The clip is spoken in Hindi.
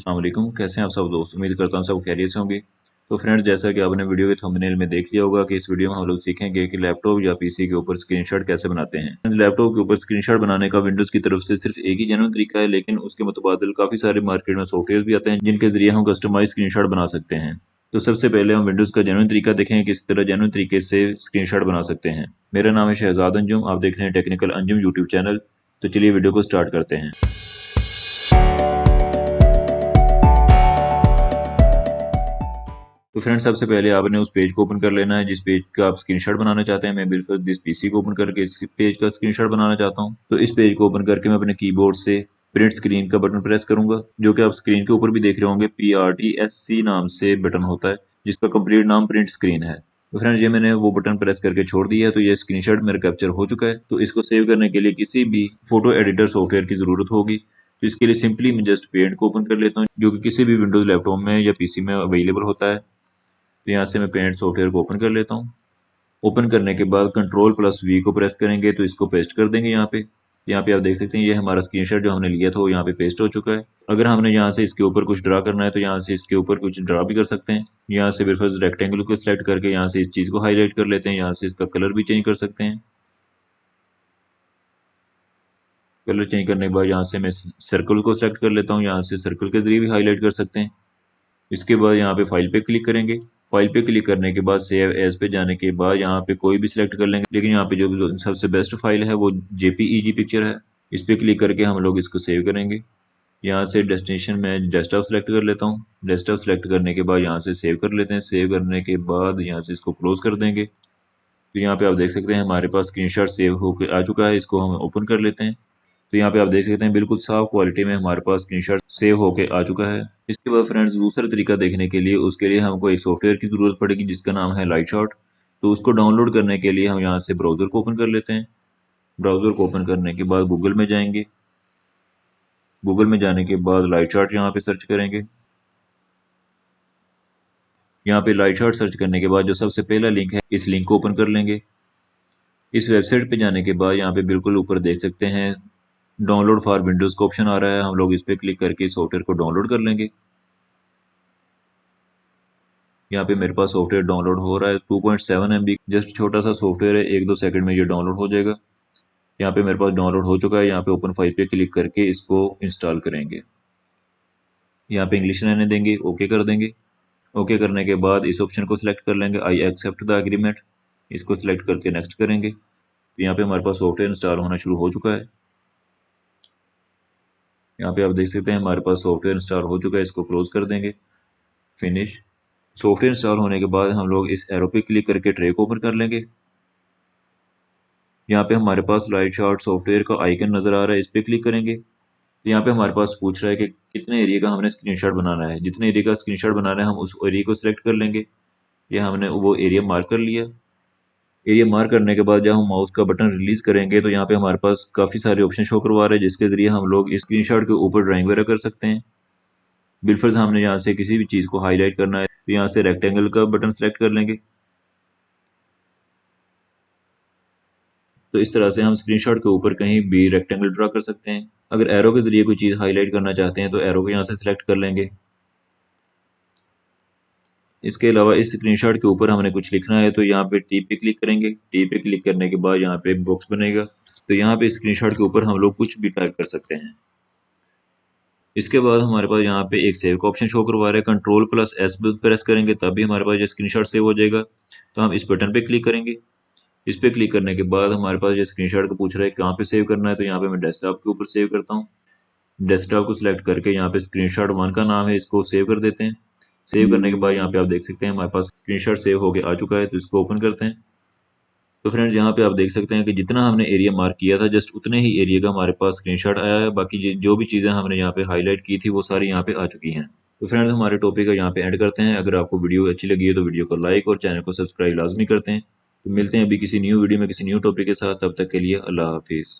अस्सलाम वालेकुम, कैसे हैं आप सब दोस्त। उम्मीद करता हूं सब खैरियत से होंगे। तो फ्रेंड्स, जैसा कि आपने वीडियो के थंबनेल में देख लिया होगा कि इस वीडियो में हम लोग सीखेंगे कि लैपटॉप या पीसी के ऊपर स्क्रीनशॉट कैसे बनाते हैं। लैपटॉप के ऊपर स्क्रीनशॉट बनाने का विंडोज की तरफ से सिर्फ एक ही जेन्युइन तरीका है, लेकिन उसके मुतबादिल काफी सारे मार्केट में सॉफ्टवेयर भी आते हैं जिनके जरिए हम कस्टमाइज स्क्रीनशॉट बना सकते हैं। तो सबसे पहले हम विंडोज का जेन्युइन तरीका देखें, किस तरह जेन्युइन तरीके से स्क्रीनशॉट बना सकते हैं। मेरा नाम है शहजाद अंजुम, आप देख रहे हैं टेक्निकल अंजुम यूट्यूब चैनल। तो चलिए वीडियो को स्टार्ट करते हैं। तो फ्रेंड्स, सबसे पहले आपने उस पेज को ओपन कर लेना है जिस पेज का आप स्क्रीनशॉट बनाना चाहते हैं। मैं बिल्कुल दिस पीसी को ओपन करके इस पेज का स्क्रीनशॉट बनाना चाहता हूं। तो इस पेज को ओपन करके मैं अपने कीबोर्ड से प्रिंट स्क्रीन का बटन प्रेस करूंगा, जो कि आप स्क्रीन के ऊपर भी देख रहे होंगे। PRTSC नाम से बटन होता है जिसका कंप्लीट नाम प्रिंट स्क्रीन है। तो फ्रेंड्स, ये मैंने वो बटन प्रेस करके छोड़ दिया है। तो ये स्क्रीनशॉट मेरा कैप्चर हो चुका है। तो इसको सेव करने के लिए किसी भी फोटो एडिटर सॉफ्टवेयर की जरूरत होगी। तो इसके लिए सिंपली मैं जस्ट पेंट को ओपन कर लेता हूँ, जो कि किसी भी विंडोज लैपटॉप में या पीसी में अवेलेबल होता है। तो यहाँ से मैं पेंट सॉफ्टवेयर को ओपन कर लेता हूँ। ओपन करने के बाद Ctrl+V को प्रेस करेंगे तो इसको पेस्ट कर देंगे यहाँ पे। यहाँ पे आप देख सकते हैं ये हमारा स्क्रीनशॉट जो हमने लिया था वो यहाँ पे पेस्ट हो चुका है। अगर हमने यहाँ से इसके ऊपर कुछ ड्रा करना है तो यहाँ से इसके ऊपर कुछ ड्रा भी कर सकते हैं। यहाँ से बिल्कुल रेक्टेंगल को सिलेक्ट करके यहाँ से इस चीज़ को हाईलाइट कर लेते हैं। यहाँ से इसका कलर भी चेंज कर सकते हैं। कलर चेंज करने के बाद यहाँ से मैं सर्कल को सिलेक्ट कर लेता हूँ। यहाँ से सर्कल के जरिए भी हाईलाइट कर सकते हैं। इसके बाद यहाँ पे फाइल पे क्लिक करेंगे। फाइल पे क्लिक करने के बाद सेव एज पे जाने के बाद यहाँ पे कोई भी सिलेक्ट कर लेंगे, लेकिन यहाँ पे जो सबसे बेस्ट फाइल है वो JPEG पिक्चर है। इस पे क्लिक करके हम लोग इसको सेव करेंगे। यहाँ से डेस्टिनेशन में डेस्कटॉप सेलेक्ट कर लेता हूँ। डेस्कटॉप सेलेक्ट करने के बाद यहाँ से सेव कर लेते हैं। सेव करने के बाद यहाँ से इसको क्लोज कर देंगे। तो यहाँ पे आप देख सकते हैं हमारे पास स्क्रीनशॉट सेव होकर आ चुका है। इसको हम ओपन कर लेते हैं। तो यहाँ पे आप देख सकते हैं बिल्कुल साफ क्वालिटी में हमारे पास स्क्रीनशॉट सेव होके आ चुका है। इसके बाद फ्रेंड्स, दूसरा तरीका देखने के लिए उसके लिए हमको एक सॉफ्टवेयर की जरूरत पड़ेगी जिसका नाम है लाइटशॉट। तो उसको डाउनलोड करने के लिए हम यहाँ से ब्राउजर को ओपन कर लेते हैं। ब्राउजर को ओपन करने के बाद गूगल में जाएंगे। गूगल में जाने के बाद लाइटशॉट यहाँ पे सर्च करेंगे। यहाँ पे लाइटशॉट सर्च करने के बाद जो सबसे पहला लिंक है इस लिंक को ओपन कर लेंगे। इस वेबसाइट पे जाने के बाद यहाँ पे बिल्कुल ऊपर देख सकते हैं डाउनलोड फॉर विंडोज का ऑप्शन आ रहा है। हम लोग इस पे क्लिक करके सॉफ्टवेयर को डाउनलोड कर लेंगे। यहाँ पे मेरे पास सॉफ्टवेयर डाउनलोड हो रहा है। 2.7 MB जस्ट छोटा सा सॉफ्टवेयर है, 1-2 सेकंड में ये डाउनलोड हो जाएगा। यहाँ पे मेरे पास डाउनलोड हो चुका है। यहाँ पे ओपन फाइल पे क्लिक करके इसको इंस्टॉल करेंगे। यहाँ पे इंग्लिश रहने देंगे, ओके कर देंगे। ओके करने के बाद इस ऑप्शन को सिलेक्ट कर लेंगे, आई एक्सेप्ट द एग्रीमेंट। इसको सिलेक्ट करके नेक्स्ट करेंगे। तो यहाँ पे हमारे पास सॉफ्टवेयर इंस्टॉल होना शुरू हो चुका है। यहाँ पे आप देख सकते हैं हमारे पास सॉफ्टवेयर इंस्टॉल हो चुका है। इसको क्लोज कर देंगे, फिनिश। सॉफ्टवेयर इंस्टॉल होने के बाद हम लोग इस एरो पे क्लिक करके ट्रे को ओपन कर लेंगे। यहाँ पे हमारे पास लाइटशॉट सॉफ्टवेयर का आइकन नजर आ रहा है, इस पे क्लिक करेंगे। तो यहाँ पे हमारे पास पूछ रहा है कि कितने एरिया का हमने स्क्रीनशॉट बनाना है। जितने एरिया का स्क्रीनशॉट बनाना है हम उस एरिया को सिलेक्ट कर लेंगे। ये हमने वो एरिया मार्क कर लिया। एरिया मार्क करने के बाद जब हम माउस का बटन रिलीज करेंगे तो यहाँ पे हमारे पास काफी सारे ऑप्शन शो करवा रहे हैं जिसके जरिए हम लोग इस स्क्रीनशॉट के ऊपर ड्राइंग वगैरह कर सकते हैं। बिलफर्ज हमने यहाँ से किसी भी चीज को हाईलाइट करना है तो यहाँ से रेक्टेंगल का बटन सेलेक्ट कर लेंगे। तो इस तरह से हम स्क्रीनशॉट के ऊपर कहीं भी रेक्टेंगल ड्रा कर सकते हैं। अगर एरो के जरिए कोई चीज हाईलाइट करना चाहते हैं तो एरो को यहाँ से सिलेक्ट कर लेंगे। इसके अलावा इस स्क्रीनशॉट के ऊपर हमने कुछ लिखना है तो यहाँ पे टी पे क्लिक करेंगे। टी पे क्लिक करने के बाद यहाँ पे बॉक्स बनेगा। तो यहाँ पे स्क्रीनशॉट के ऊपर हम लोग कुछ भी टाइप कर सकते हैं। इसके बाद हमारे पास यहाँ पे एक सेव का ऑप्शन शो करवा रहा है। Ctrl+S प्रेस करेंगे तभी हमारे पास ये स्क्रीनशॉट सेव हो जाएगा। तो हम इस बटन पे क्लिक करेंगे। इस पे क्लिक करने के बाद हमारे पास ये स्क्रीनशॉट को पूछ रहा है कहाँ पे सेव करना है। तो यहाँ पे मैं डेस्कटॉप के ऊपर सेव करता हूँ। डेस्कटॉप को सिलेक्ट करके यहाँ पे स्क्रीनशॉट 1 का नाम है, इसको सेव कर देते हैं। सेव करने के बाद यहाँ पे आप देख सकते हैं हमारे पास स्क्रीनशॉट सेव होके आ चुका है। तो इसको ओपन करते हैं। तो फ्रेंड्स, यहाँ पे आप देख सकते हैं कि जितना हमने एरिया मार्क किया था जस्ट उतने ही एरिया का हमारे पास स्क्रीनशॉट आया है। बाकी जो भी चीज़ें हमने यहाँ पे हाईलाइट की थी वो सारी यहाँ पे आ चुकी हैं। तो फ्रेंड्स, हमारे टॉपिक का यहाँ पे एंड करते हैं। अगर आपको वीडियो अच्छी लगी है तो वीडियो को लाइक और चैनल को सब्सक्राइब लाजमी करते हैं। तो मिलते हैं अभी किसी न्यू वीडियो में किसी न्यू टॉपिक के साथ। तब तक के लिए अल्लाह हाफिज़।